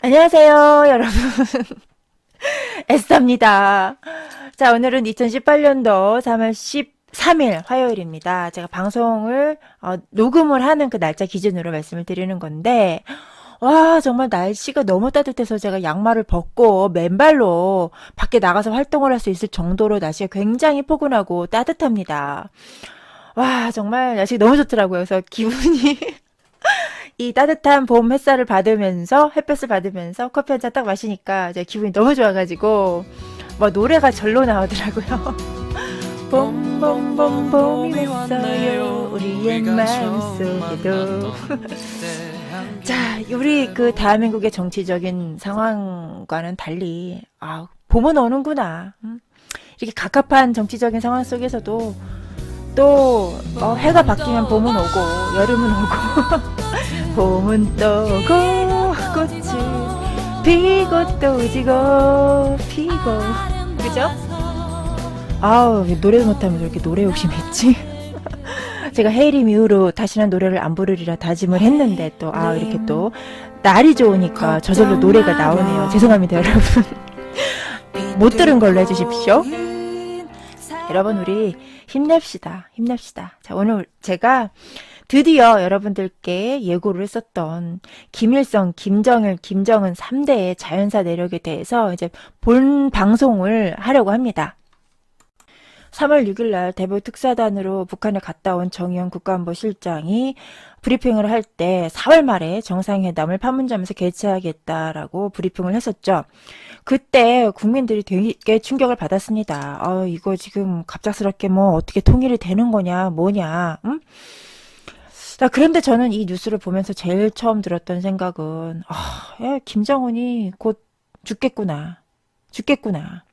안녕하세요, 여러분. 에스더입니다. 자, 오늘은 2018년도 3월 13일 화요일입니다. 제가 방송을 녹음을 하는 그 날짜 기준으로 말씀을 드리는 건데, 와, 정말 날씨가 너무 따뜻해서 제가 양말을 벗고 맨발로 밖에 나가서 활동을 할 수 있을 정도로 날씨가 굉장히 포근하고 따뜻합니다. 와, 정말 날씨가 너무 좋더라고요. 그래서 기분이 이 따뜻한 봄 햇살을 받으면서 햇볕을 받으면서 커피 한 잔 딱 마시니까 이제 기분이 너무 좋아가지고 뭐 노래가 절로 나오더라고요. 봄봄봄 봄이 왔어요 우리의 마음속에도. 자, 우리 그 대한민국의 정치적인 상황과는 달리 봄은 오는구나. 이렇게 갑갑한 정치적인 상황 속에서도 또 해가 바뀌면 봄은 오고 여름은 오고 봄은 또 오고 꽃이 피고 또 지고 피고, 그죠? 아우, 노래도 못하면서 이렇게 노래 욕심이 있지? 제가 헤이림 이후로 다시는 노래를 안 부르리라 다짐을 했는데 또 이렇게 또 날이 좋으니까 저절로 노래가 나오네요. 죄송합니다, 여러분. 못 들은 걸로 해주십시오. 여러분, 우리 힘냅시다. 힘냅시다. 자, 오늘 제가 드디어 여러분들께 예고를 했었던 김일성, 김정일, 김정은 3대의 자연사 내력에 대해서 이제 본 방송을 하려고 합니다. 3월 6일 날 대북 특사단으로 북한에 갔다 온 정의용 국가안보실장이 브리핑을 할 때 4월 말에 정상회담을 판문점에서 개최하겠다라고 브리핑을 했었죠. 그때 국민들이 되게 충격을 받았습니다. 이거 지금 갑작스럽게 뭐 어떻게 통일이 되는 거냐, 뭐냐, 응? 자, 그런데 저는 이 뉴스를 보면서 제일 처음 들었던 생각은, 김정은이 곧 죽겠구나. 죽겠구나.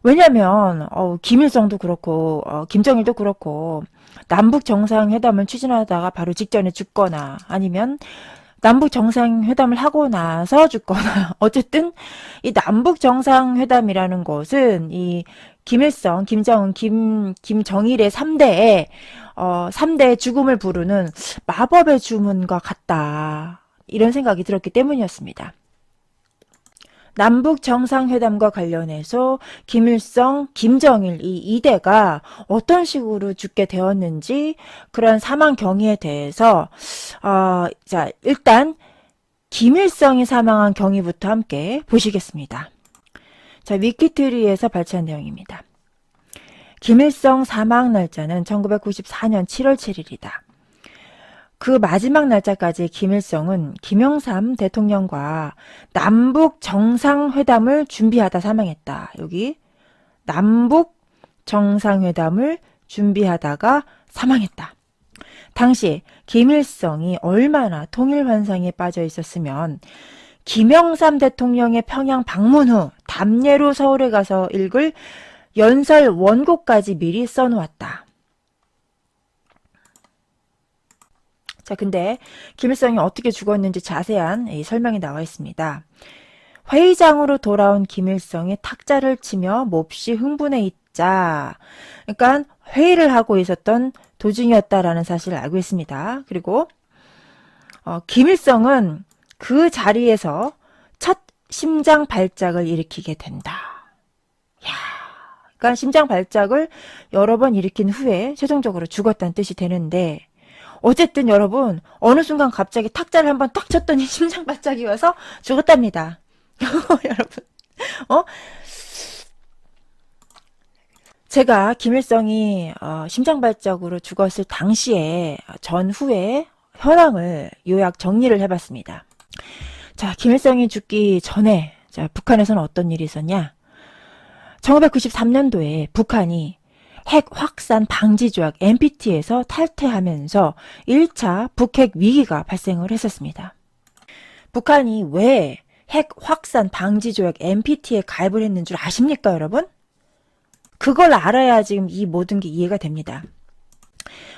왜냐면, 김일성도 그렇고, 김정일도 그렇고, 남북 정상회담을 추진하다가 바로 직전에 죽거나, 아니면 남북 정상회담을 하고 나서 죽거나, 어쨌든, 이 남북 정상회담이라는 것은, 이 김일성, 김정은, 김정일의 3대의 3대의 죽음을 부르는 마법의 주문과 같다. 이런 생각이 들었기 때문이었습니다. 남북 정상회담과 관련해서 김일성, 김정일 이 2대가 어떤 식으로 죽게 되었는지 그런 사망 경위에 대해서 자, 일단 김일성이 사망한 경위부터 함께 보시겠습니다. 자, 위키트리에서 발췌한 내용입니다. 김일성 사망 날짜는 1994년 7월 7일이다. 그 마지막 날짜까지 김일성은 김영삼 대통령과 남북 정상회담을 준비하다 사망했다. 여기 남북 정상회담을 준비하다가 사망했다. 당시 김일성이 얼마나 통일 환상에 빠져 있었으면 김영삼 대통령의 평양 방문 후 담례로 서울에 가서 읽을 연설 원고까지 미리 써놓았다. 자, 근데 김일성이 어떻게 죽었는지 자세한 설명이 나와 있습니다. 회의장으로 돌아온 김일성이 탁자를 치며 몹시 흥분해 있자. 그러니까 회의를 하고 있었던 도중이었다라는 사실을 알고 있습니다. 그리고 김일성은 그 자리에서 첫 심장 발작을 일으키게 된다. 그러니까 심장 발작을 여러 번 일으킨 후에 최종적으로 죽었다는 뜻이 되는데, 어쨌든 여러분 어느 순간 갑자기 탁자를 한번 딱 쳤더니 심장 발작이 와서 죽었답니다. 여러분, 제가 김일성이 심장 발작으로 죽었을 당시에 전후의 현황을 요약 정리를 해봤습니다. 자, 김일성이 죽기 전에 북한에서는 어떤 일이 있었냐? 1993년도에 북한이 핵 확산 방지 조약 NPT에서 탈퇴하면서 1차 북핵 위기가 발생을 했었습니다. 북한이 왜 핵 확산 방지 조약 NPT에 가입을 했는 줄 아십니까, 여러분? 그걸 알아야 지금 이 모든 게 이해가 됩니다.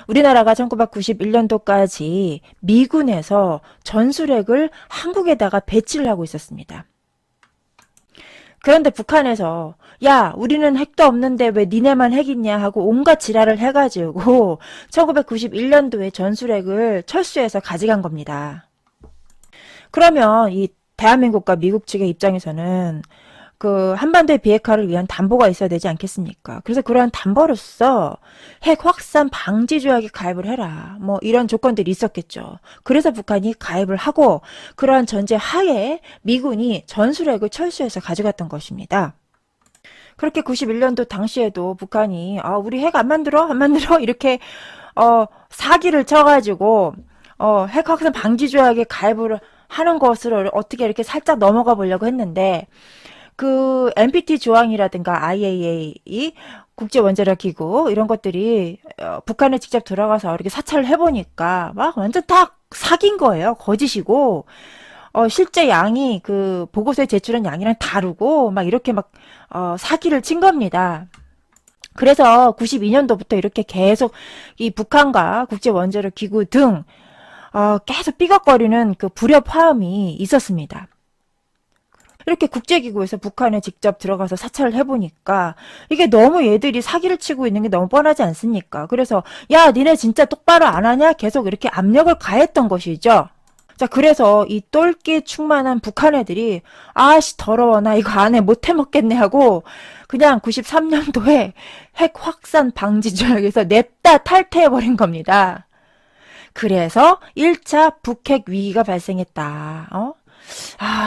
우리나라가 1991년도까지 미군에서 전술핵을 한국에다가 배치를 하고 있었습니다. 그런데 북한에서 야, 우리는 핵도 없는데 왜 니네만 핵 있냐 하고 온갖 지랄을 해가지고 1991년도에 전술핵을 철수해서 가져간 겁니다. 그러면 이 대한민국과 미국 측의 입장에서는 그 한반도의 비핵화를 위한 담보가 있어야 되지 않겠습니까? 그래서 그러한 담보로서 핵 확산 방지 조약에 가입을 해라. 뭐 이런 조건들이 있었겠죠. 그래서 북한이 가입을 하고 그러한 전제 하에 미군이 전술핵을 철수해서 가져갔던 것입니다. 그렇게 91년도 당시에도 북한이 우리 핵 안 만들어? 안 만들어? 이렇게 사기를 쳐가지고 핵 확산 방지 조약에 가입을 하는 것을 어떻게 이렇게 살짝 넘어가 보려고 했는데 그 NPT 조항이라든가 IAEA 국제원자력 기구 이런 것들이 북한에 직접 들어가서 이렇게 사찰을 해보니까 막 완전 다 사기인 거예요. 거짓이고 실제 양이 그 보고서에 제출한 양이랑 다르고 막 이렇게 막 사기를 친 겁니다. 그래서 92년도부터 이렇게 계속 이 북한과 국제원자력 기구 등 계속 삐걱거리는 그 불협 화음이 있었습니다. 이렇게 국제기구에서 북한에 직접 들어가서 사찰을 해보니까 이게 너무 얘들이 사기를 치고 있는 게 너무 뻔하지 않습니까? 그래서 야 니네 진짜 똑바로 안 하냐? 계속 이렇게 압력을 가했던 것이죠. 자 그래서 이 똘끼 충만한 북한 애들이 아씨 더러워 나 이거 안 해 못 해먹겠네 하고 그냥 93년도에 핵 확산 방지 조약에서 냅다 탈퇴해버린 겁니다. 그래서 1차 북핵 위기가 발생했다.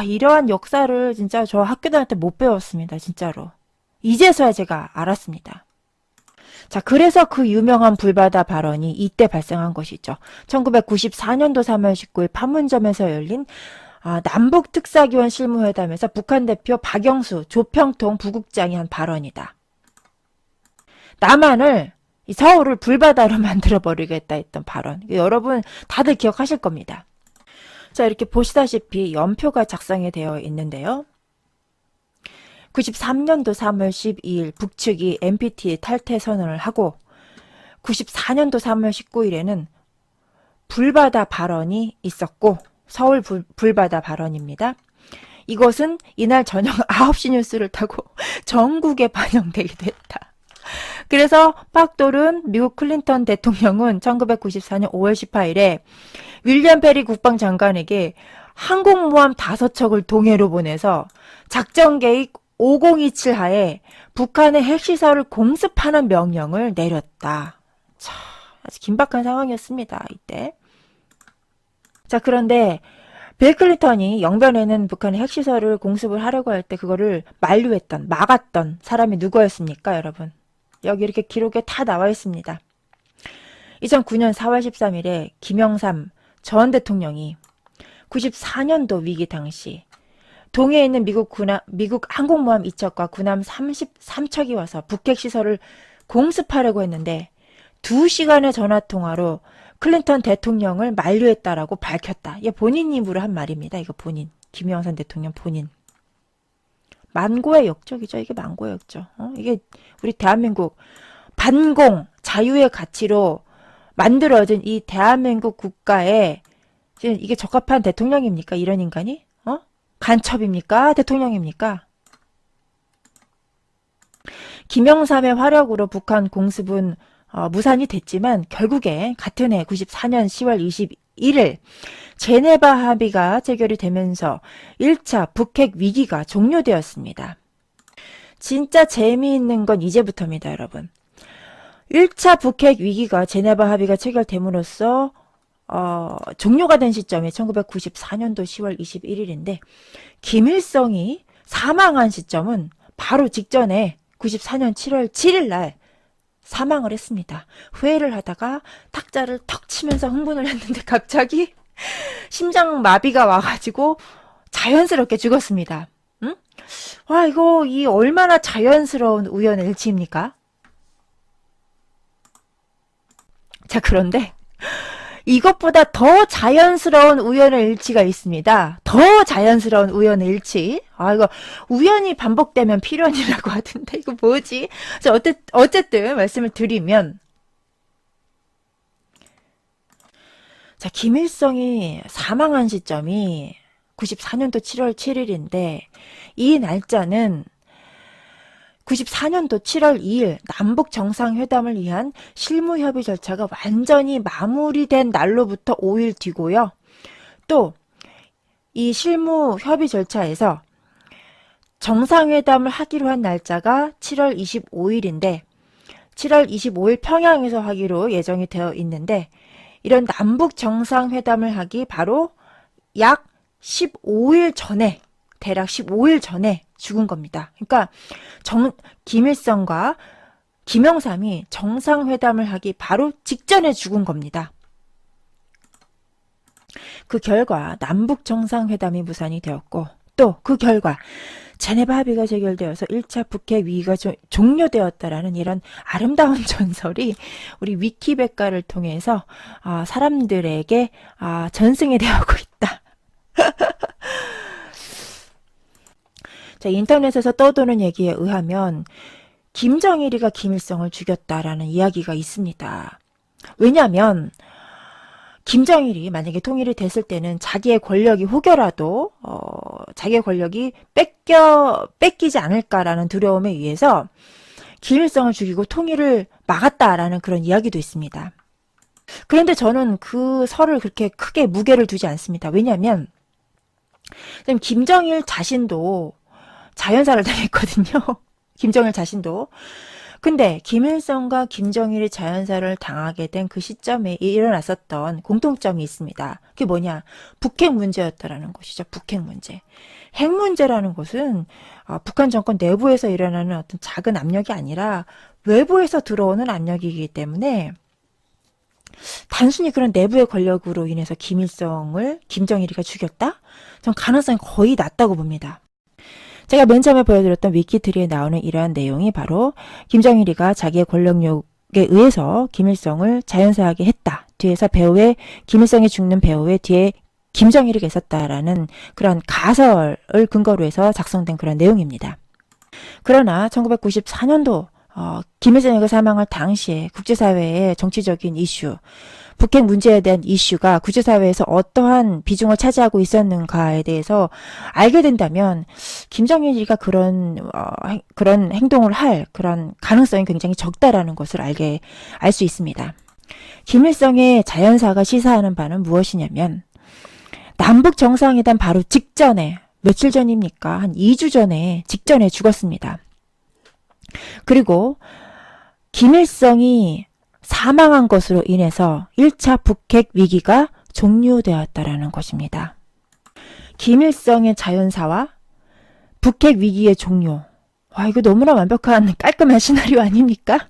이러한 역사를 진짜 저 학교 다닐 때 못 배웠습니다. 진짜로. 이제서야 제가 알았습니다. 자, 그래서 그 유명한 불바다 발언이 이때 발생한 것이죠. 1994년도 3월 19일 판문점에서 열린 남북특사기원 실무회담에서 북한 대표 박영수 조평통 부국장이 한 발언이다. 남한을 서울을 불바다로 만들어버리겠다 했던 발언. 여러분 다들 기억하실 겁니다. 자 이렇게 보시다시피 연표가 작성이 되어 있는데요. 93년도 3월 12일 북측이 NPT 탈퇴 선언을 하고 94년도 3월 19일에는 불바다 발언이 있었고 서울 불바다 발언입니다. 이것은 이날 저녁 9시 뉴스를 타고 전국에 반영되기도 했다. 그래서 팍돌은 미국 클린턴 대통령은 1994년 5월 18일에 윌리엄 페리 국방장관에게 항공모함 5척을 동해로 보내서 작전계획 5027 하에 북한의 핵시설을 공습하는 명령을 내렸다. 자, 아주 긴박한 상황이었습니다. 이때. 자, 그런데 빌 클린턴이 영변에는 북한의 핵시설을 공습을 하려고 할 때 그거를 막았던 사람이 누구였습니까, 여러분? 여기 이렇게 기록에 다 나와 있습니다. 2009년 4월 13일에 김영삼 전 대통령이 94년도 위기 당시 동해에 있는 미국 항공모함 2척과 군함 33척이 와서 북핵 시설을 공습하려고 했는데 2시간의 전화통화로 클린턴 대통령을 만류했다라고 밝혔다. 이게 본인 입으로 한 말입니다. 이거 본인. 김영삼 대통령 본인. 만고의 역적이죠. 이게 만고의 역적. 이게 우리 대한민국 반공 자유의 가치로 만들어진 이 대한민국 국가에 이게 적합한 대통령입니까? 이런 인간이? 간첩입니까? 대통령입니까? 김영삼의 화력으로 북한 공습은 무산이 됐지만 결국에 같은 해 94년 10월 21일 제네바 합의가 체결이 되면서 1차 북핵 위기가 종료되었습니다. 진짜 재미있는 건 이제부터입니다, 여러분. 1차 북핵 위기가 제네바 합의가 체결됨으로써 종료가 된 시점이 1994년도 10월 21일인데 김일성이 사망한 시점은 바로 직전에 94년 7월 7일 날 사망을 했습니다. 회의를 하다가 탁자를 턱 치면서 흥분을 했는데 갑자기 심장 마비가 와가지고 자연스럽게 죽었습니다. 응? 와, 이 얼마나 자연스러운 우연의 일치입니까? 자, 그런데 이것보다 더 자연스러운 우연의 일치가 있습니다. 더 자연스러운 우연의 일치. 이거 우연이 반복되면 필연이라고 하던데 이거 뭐지? 자, 어쨌든 말씀을 드리면 자, 김일성이 사망한 시점이 94년도 7월 7일인데 이 날짜는 94년도 7월 2일 남북 정상회담을 위한 실무협의 절차가 완전히 마무리된 날로부터 5일 뒤고요. 또 이 실무 협의 절차에서 정상회담을 하기로 한 날짜가 7월 25일인데 7월 25일 평양에서 하기로 예정이 되어 있는데 이런 남북 정상회담을 하기 바로 약 15일 전에 대략 15일 전에 죽은 겁니다. 그러니까 김일성과 김영삼이 정상회담을 하기 바로 직전에 죽은 겁니다. 그 결과 남북 정상회담이 무산이 되었고 또 그 결과 제네바 합의가 체결되어서 1차 북핵 위기가 종료되었다라는 이런 아름다운 전설이 우리 위키백과를 통해서 사람들에게 전승이 되어가고 있다. 자, 인터넷에서 떠도는 얘기에 의하면 김정일이가 김일성을 죽였다라는 이야기가 있습니다. 왜냐하면 김정일이 만약에 통일이 됐을 때는 자기의 권력이 혹여라도 자기의 권력이 뺏기지 않을까라는 두려움에 의해서 김일성을 죽이고 통일을 막았다라는 그런 이야기도 있습니다. 그런데 저는 그 설을 그렇게 크게 무게를 두지 않습니다. 왜냐하면 김정일 자신도 자연사를 당했거든요. 김정일 자신도. 근데 김일성과 김정일이 자연사를 당하게 된 그 시점에 일어났었던 공통점이 있습니다. 그게 뭐냐? 북핵 문제였다라는 것이죠. 북핵 문제. 핵 문제라는 것은 북한 정권 내부에서 일어나는 어떤 작은 압력이 아니라 외부에서 들어오는 압력이기 때문에 단순히 그런 내부의 권력으로 인해서 김정일이가 죽였다? 전 가능성이 거의 낮다고 봅니다. 제가 맨 처음에 보여드렸던 위키트리에 나오는 이러한 내용이 바로 김정일이가 자기의 권력욕에 의해서 김일성을 자연사하게 했다. 뒤에서 김일성이 죽는 배후에 뒤에 김정일이 계셨다라는 그런 가설을 근거로 해서 작성된 그런 내용입니다. 그러나 1994년도 김일성이 사망할 당시에 국제사회의 정치적인 이슈, 북핵 문제에 대한 이슈가 국제사회에서 어떠한 비중을 차지하고 있었는가에 대해서 알게 된다면 김정일이가 그런 행동을 할 그런 가능성이 굉장히 적다라는 것을 알 수 있습니다. 김일성의 자연사가 시사하는 바는 무엇이냐면 남북 정상회담 바로 직전에 며칠 전입니까? 한 2주 전에 직전에 죽었습니다. 그리고 김일성이 사망한 것으로 인해서 1차 북핵 위기가 종료되었다라는 것입니다. 김일성의 자연사와 북핵 위기의 종료. 와, 이거 너무나 완벽한 깔끔한 시나리오 아닙니까?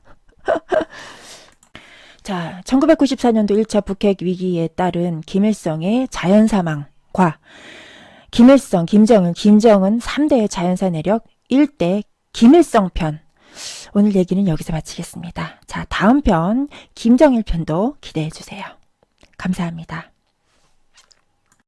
자, 1994년도 1차 북핵 위기에 따른 김일성의 자연사망과 김일성, 김정은 3대의 자연사 내력 1대 김일성 편. 오늘 얘기는 여기서 마치겠습니다. 자, 다음 편 김정일 편도 기대해 주세요. 감사합니다.